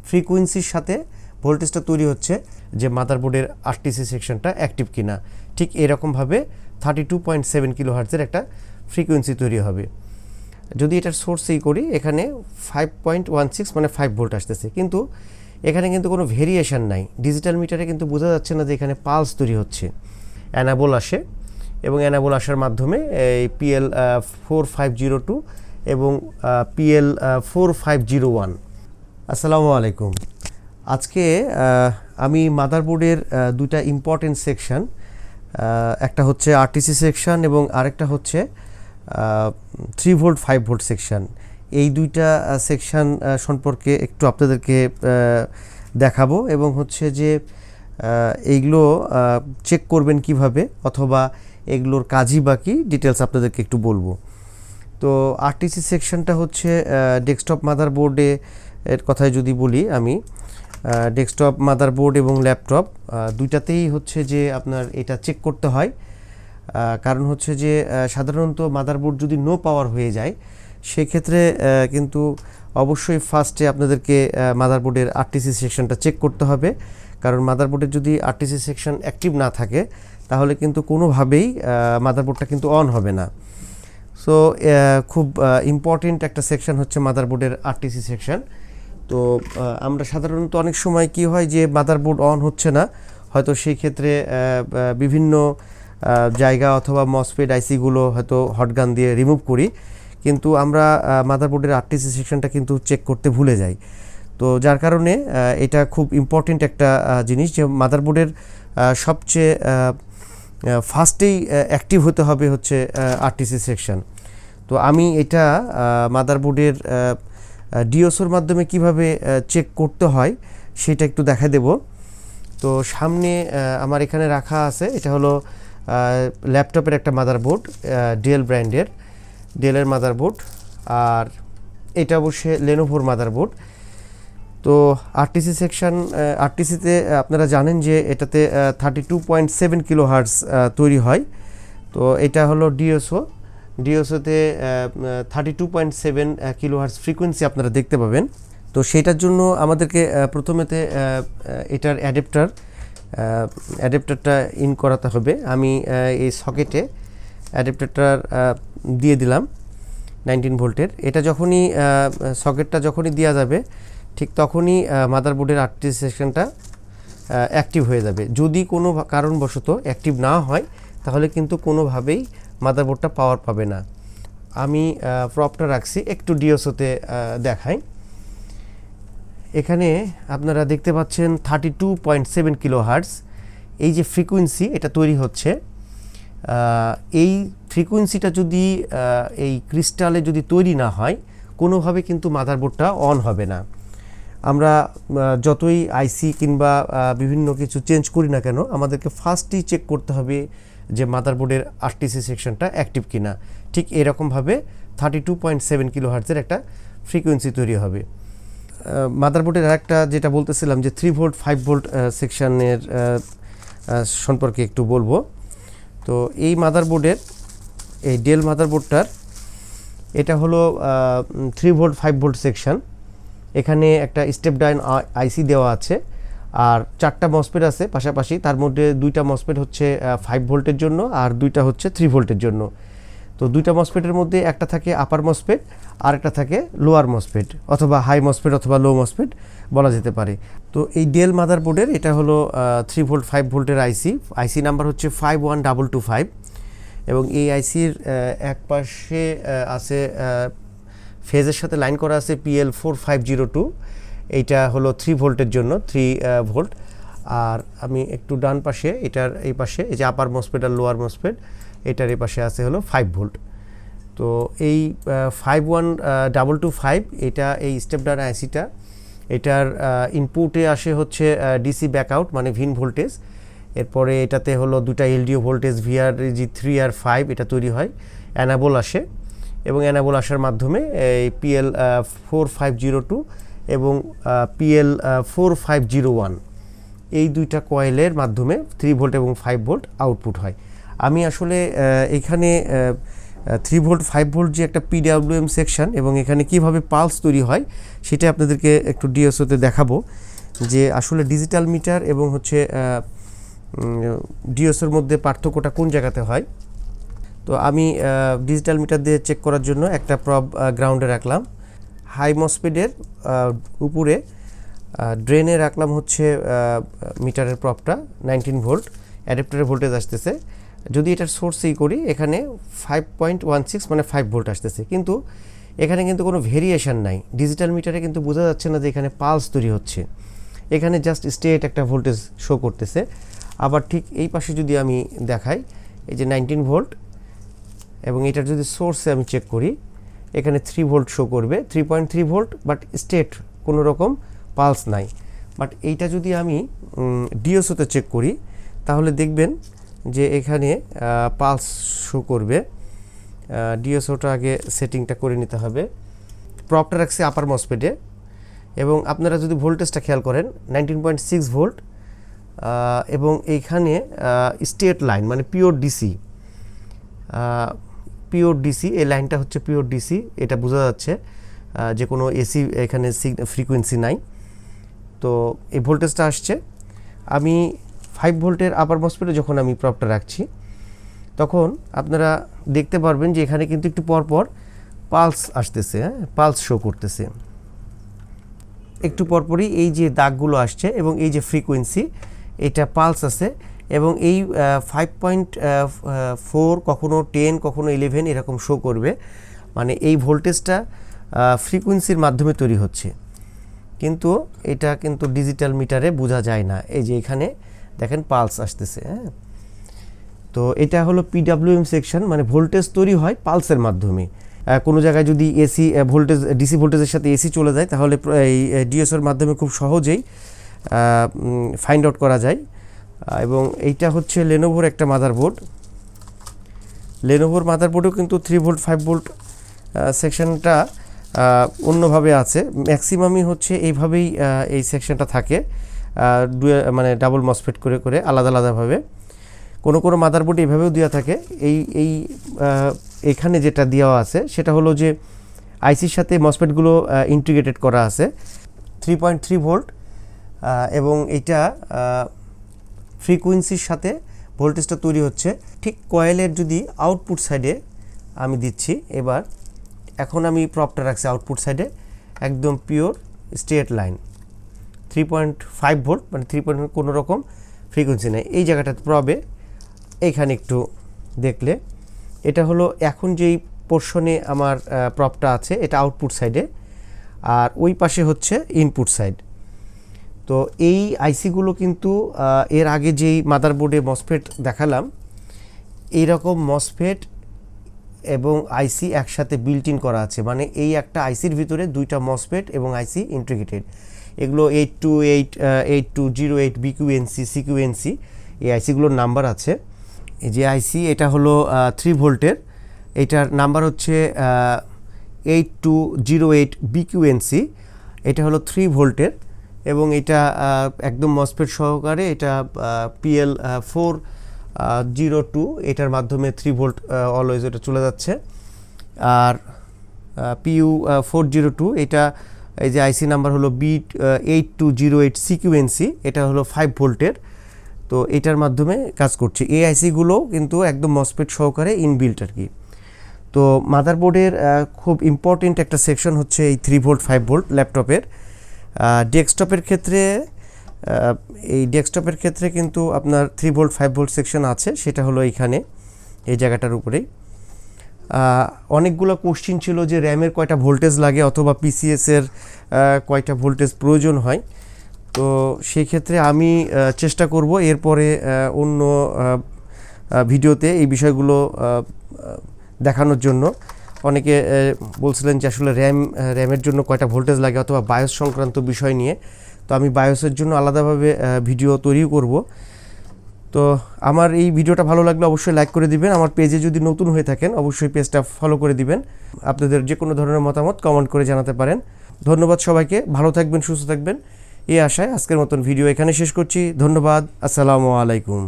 ফ্রিকোয়েন্সির সাথে ভোল্টেজটা তৈরি হচ্ছে যে মাদারবোর্ডের আরটিসি সেকশনটা অ্যাক্টিভ কিনা। ঠিক এরকমভাবে 32.7 কিলোহার্টজের একটা ফ্রিকোয়েন্সি তৈরি হবে। যদি এটার সোর্সেই করি এখানে 5.16 মানে 5 ভোল্ট আসতেছে, কিন্তু এখানে কিন্তু কোনো ভেরিয়েশন নাই। ডিজিটাল মিটারে কিন্তু বোঝা যাচ্ছে না যে এখানে পালস তৈরি হচ্ছে। অ্যানাবল আসে এবং অ্যানাবল আসার মাধ্যমে এই PL 4502 এবং PL 4501। আসসালামু আলাইকুম। আজকে আমি মাদারবোর্ডের দুইটা ইম্পর্টেন্ট সেকশন, একটা হচ্ছে আরটিসি সেকশন এবং আরেকটা হচ্ছে 3 ভোল্ট 5 ভোল্ট সেকশন, এই দুইটা সেকশন সম্পর্কে একটু আপনাদেরকে দেখাবো এবং হচ্ছে যে এইগুলো চেক করবেন কিভাবে, অথবা এগুলোর কাজই বাকি ডিটেলস আপনাদেরকে একটু বলবো। তো আরটিসি সেকশনটা হচ্ছে ডেস্কটপ মাদারবোর্ডে এর কথায় যদি বলি, আমি ডেস্কটপ মাদারবোর্ড এবং ল্যাপটপ দুইটাতেই হচ্ছে যে আপনার এটা চেক করতে হয়। কারণ হচ্ছে যে সাধারণত মাদারবোর্ড যদি নো পাওয়ার হয়ে যায় সেক্ষেত্রে কিন্তু অবশ্যই ফার্স্টে আপনাদেরকে মাদারবোর্ডের আরটিসি সেকশনটা চেক করতে হবে। কারণ মাদারবোর্ডের যদি আরটিসি সেকশন অ্যাক্টিভ না থাকে তাহলে কিন্তু কোনোভাবেই মাদারবোর্ডটা কিন্তু অন হবে না। সো খুব ইম্পর্টেন্ট একটা সেকশন হচ্ছে মাদারবোর্ডের আরটিসি সেকশন। তো আমরা সাধারণত অনেক সময় কি হয় যে মাদারবোর্ড অন হচ্ছে না, হয়তো সেই ক্ষেত্রে বিভিন্ন জায়গা অথবা মসফেট আইসিগুলো হয়তো হটগান দিয়ে রিমুভ করি, কিন্তু আমরা মাদারবোর্ডের আরটিসি সেকশনটা কিন্তু চেক করতে ভুলে যাই। তো যার কারণে এটা খুব ইম্পর্টেন্ট একটা জিনিস যে মাদারবোর্ডের সবচেয়ে ফার্স্টেই অ্যাক্টিভ হতে হবে হচ্ছে আরটিসি সেকশন। তো আমি এটা মাদারবোর্ডের ডিএসওর মাধ্যমে কিভাবে চেক করতে হয় সেটা একটু দেখা দেব। তো সামনে আমার এখানে রাখা আছে, এটা হলো ল্যাপটপের একটা মাদারবোর্ড, ডেল ব্র্যান্ডের, ডেলের মাদারবোর্ড, আর এটা অবশ্যই লেনোভোর মাদারবোর্ড। তো আরটিসি সেকশন, আরটিসিতে আপনারা জানেন যে এটাতে 32.7 কিলোহার্টজ তৈরি হয়। তো এটা হলো ডিএসও, ডিএসওতে 32.7 কিলোহার্টজ ফ্রিকোয়েন্সি আপনারা দেখতে পাবেন। তো সেটার জন্য আমাদেরকে প্রথমেতে এটার অ্যাডাপ্টারটা ইন করাতে হবে। আমি এই সকেটে অ্যাডাপ্টারটা দিয়ে দিলাম 19 ভোল্টের। এটা যখনই সকেটটা যখনই দেওয়া যাবে ঠিক তখনই মাদারবোর্ডের আরটিসি সেকশনটা অ্যাক্টিভ হয়ে যাবে। যদি কোনো কারণবশত অ্যাক্টিভ না হয় তাহলে কিন্তু কোনোভাবেই মাদারবোর্ডটা পাওয়ার পাবে না। আমি প্রপটা রাখছি, একটু ডিএসওতে দেখাই। এখানে আপনারা দেখতে পাচ্ছেন 32.7 কিলোহার্টজ এই যে ফ্রিকোয়েন্সি এটা তৈরি হচ্ছে। এই ফ্রিকোয়েন্সিটা যদি এই ক্রিস্টালে যদি তৈরি না হয় কোনোভাবে কিন্তু মাদারবোর্ডটা অন হবে না। আমরা যতই আইসি কিংবা বিভিন্ন কিছু চেঞ্জ করি না কেন আমাদেরকে ফার্স্টেই চেক করতে হবে যে মাদারবোর্ডের আরটিসি সেকশনটা অ্যাক্টিভ কিনা। ঠিক এরকমভাবে 32.7 কিলোহার্টজের একটা ফ্রিকোয়েন্সি তৈরি হবে। মাদারবোর্ডের আরেকটা যেটা বলতেছিলাম যে 3 ভোল্ট 5 ভোল্ট সেকশনের সম্পর্কে একটু বলবো। তো এই মাদারবোর্ডের, এই ডেল মাদারবোর্ডটার এটা হলো 3 ভোল্ট 5 ভোল্ট সেকশন। এখানে একটা স্টেপ ডাউন আইসি দেওয়া আছে আর 4টা মসফেট আছে পাশাপাশি। তার মধ্যে 2টা মসফেট হচ্ছে 5 ভোল্টের জন্য আর 2টা হচ্ছে 3 ভোল্টের জন্য। তো 2টা মসফেটের মধ্যে একটা থাকে আপার মসফেট আর একটা থাকে লোয়ার মসফেট, অথবা হাই মসফেট অথবা লো মসফেট বলা যেতে পারে। তো এই ডেল মাদারবোর্ডের এটা হলো 3 ভোল্ট 5 ভোল্টের আইসি নাম্বার হচ্ছে 51225 এবং এই আইসির এক পাশে আছে ফেজের সাথে লাইন করা আছে PL 4502, এইটা হলো 3 ভোল্টের জন্য 3 ভোল্ট। আর আমি একটু ডান পাশে, এটার এই পাশে এই যে আপার মসফেট আর লোয়ার মসফেট, এটার এই পাশে আছে হলো 5 ভোল্ট। তো এই 51225 এটা এই স্টেপ ডাউন আইসিটা, এটার ইনপুটে আসে হচ্ছে ডিসি ব্যাকআউট মানে ভিন ভোল্টেজ। এরপরে এটাতে হলো 2টা এলডিও ভোল্টেজ VRG3 আর 5 এটা তৈরি হয়। অ্যানাবল আসে এবং অ্যানাবল আসার মাধ্যমে এই PL 4502 এবং PL 4501 এই দুইটা কয়েলের মাধ্যমে 3 ভোল্ট এবং 5 ভোল্ট আউটপুট হয়। আমি আসলে এখানে 3 ভোল্ট 5 ভোল্ট যে একটা পিডব্লিউএম সেকশন এবং এখানে কিভাবে পালস তৈরি হয় সেটা আপনাদেরকে একটু ডিএসওতে দেখাবো যে আসলে ডিজিটাল মিটার এবং হচ্ছে ডিএসওর মধ্যে পার্থক্যটা কোন জায়গাতে হয়। তো আমি ডিজিটাল মিটার দিয়ে চেক করার জন্য একটা প্রব গ্রাউন্ডে রাখলাম, হাই মসফেটের উপরে ড্রেনে রাখলাম হচ্ছে মিটারের প্রবটা 19 ভোল্ট, অ্যাডাপ্টারের ভোল্টেজ আসতেছে। যদি এটার সোর্সেই করি এখানে 5.16 মানে 5 ভোল্ট আসতেছে, কিন্তু এখানে কিন্তু কোনো ভেরিয়েশন নাই। ডিজিটাল মিটারে কিন্তু বোঝা যাচ্ছে না যে এখানে পালস তৈরি হচ্ছে, এখানে জাস্ট স্ট্রেট একটা ভোল্টেজ শো করতেছে। আবার ঠিক এই পাশে যদি আমি দেখাই, এই যে 19 ভোল্ট এবং এটার যদি সোর্সে আমি চেক করি এখানে 3 ভোল্ট শো করবে, 3.3 ভোল্ট, বাট স্ট্রেট কোনো রকম পালস নাই। বাট এইটা যদি আমি ডিএসওতে চেক করি তাহলে দেখবেন যে এখানে পালস শো করবে। ডিএসওটা আগে সেটিংটা করে নিতে হবে। প্রবটা রাখছে আপার মসফেটে এবং আপনারা যদি ভোল্টেজটা খেয়াল করেন 19.6 ভোল্ট এবং এইখানে স্ট্রেট লাইন মানে পিওর ডিসি, এই লাইনটা হচ্ছে পিওর ডিসি, এটা বোঝা যাচ্ছে যে কোনো এসি এখানে ফ্রিকোয়েন্সি নাই। তো এই ভোল্টেজটা আসছে। আমি 5 ভোল্টের আপার মসফেটে যখন আমি প্রবটা রাখছি তখন আপনারা দেখতে পারবেন যে এখানে কিন্তু একটু পরপর পালস আসতেছে, পালস শো করতেছে একটু পরপরই, এই যে দাগগুলো আসছে এবং এই যে ফ্রিকোয়েন্সি এটা পালস আছে এবং এই 5.4 কখনো 10 কখনো 11 এরকম শো করবে, মানে এই ভোল্টেজটা ফ্রিকোয়েন্সির মাধ্যমে তৈরি হচ্ছে, কিন্তু এটা কিন্তু ডিজিটাল মিটারে বোঝা যায় না। এই যে এখানে দেখেন পালস আসতেছে। তো এটা হলো পিডব্লিউএম সেকশন, মানে ভোল্টেজ তৈরি হয় পালসের মাধ্যমে। কোনো জায়গায় যদি এসি ভোল্টেজ ডিসি ভোল্টেজের সাথে এসি চলে যায় তাহলে এই ডিএসওর মাধ্যমে খুব সহজেই ফাইন্ড আউট করা যায়। এবং এইটা হচ্ছে লেনোভোর একটা মাদারবোর্ড। লেনোভোর মাদারবোর্ডেও কিন্তু 3 ভোল্ট 5 ভোল্ট সেকশনটা অন্যভাবে আছে, ম্যাক্সিমামই হচ্ছে এইভাবেই এই সেকশনটা থাকে, মানে ডাবল মসফেট করে করে আলাদা আলাদাভাবে। কোনো কোনো মাদারবোর্ড এইভাবেও দেওয়া থাকে। এখানে যেটা দেওয়া আছে সেটা হলো যে আইসির সাথে মসফেটগুলো ইন্টিগ্রেটেড করা আছে 3.3 ভোল্ট এবং এটা ফ্রিকোয়েন্সির সাথে ভোল্টেজটা তৈরি হচ্ছে। ঠিক কয়েলের যদি আউটপুট সাইডে আমি দিচ্ছি, এখন আমি প্রবটা রাখছি আউটপুট সাইডে, একদম পিওর স্ট্রেট লাইন 3.5 ভোল্ট, মানে 3 কোনো রকম ফ্রিকোয়েন্সি নেই। এই জায়গাটাতে প্রবে এইখানে একটু দেখলে এটা হলো এখন যেই পোর্শনে আমার প্রবটা আছে এটা আউটপুট সাইডে, আর ওই পাশে হচ্ছে ইনপুট সাইড। তো এই আইসিগুলো কিন্তু এর আগে যেই মাদারবোর্ডে মসফেট দেখালাম এইরকম মসফেট এবং আইসি একসাথে বিল্ট ইন করা আছে, মানে এই একটা আইসির ভিতরে দুইটা মসফেট এবং আইসি ইন্টিগ্রেটেড। এগুলো 8208 বিকিউএনসি সিকিউএনসি এই আইসিগুলোর নাম্বার আছে। এই যে আইসি এটা হলো 3 ভোল্টের, এটার নাম্বার হচ্ছে 8208 বিকিউএনসি, এটা হলো 3 ভোল্টের এবং এটা একদম মসফেট সহকারে এটা PL 402 এটার মাধ্যমে 3 ভোল্ট অলওয়েজ এটা চলে যাচ্ছে। আর PU 402 এটা এই যে আইসি নাম্বার হলো B8208 সিকিউএনসি, এটা হলো 5 ভোল্টের। তো এটার মাধ্যমে কাজ করছে। এই আইসিগুলো কিন্তু একদম মসফেট সহকারে ইনবিল্ট আর কি। তো মাদারবোর্ডের খুব ইম্পর্টেন্ট একটা সেকশন হচ্ছে এই 3 ভোল্ট 5 ভোল্ট ল্যাপটপের। ডেস্কটপের ক্ষেত্রে কিন্তু আপনার 3 ভোল্ট 5 ভোল্ট সেকশন আছে, সেটা হলো এইখানে এই জায়গাটার উপরেই। অনেকগুলো কোশ্চিন ছিল যে র্যামের কয়টা ভোল্টেজ লাগে অথবা পিসিএসের কয়টা ভোল্টেজ প্রয়োজন হয়। তো সেই ক্ষেত্রে আমি চেষ্টা করব এরপরে অন্য ভিডিওতে এই বিষয়গুলো দেখানোর জন্য। অনেকে বলছিলেন যে আসলে র্যামের জন্য কয়টা ভোল্টেজ লাগে অথবা বায়োস সংক্রান্ত বিষয় নিয়ে, তো আমি বায়োসের জন্য আলাদাভাবে ভিডিও তৈরিও করব। তো আমার এই ভিডিওটা ভালো লাগলে অবশ্যই লাইক করে দিবেন, আমার পেজে যদি নতুন হয়ে থাকেন অবশ্যই পেজটা ফলো করে দিবেন। আপনাদের যে কোনো ধরনের মতামত কমেন্ট করে জানাতে পারেন। ধন্যবাদ সবাইকে, ভালো থাকবেন, সুস্থ থাকবেন এই আশায় আজকের মতন ভিডিও এখানে শেষ করছি। ধন্যবাদ, আসসালামু আলাইকুম।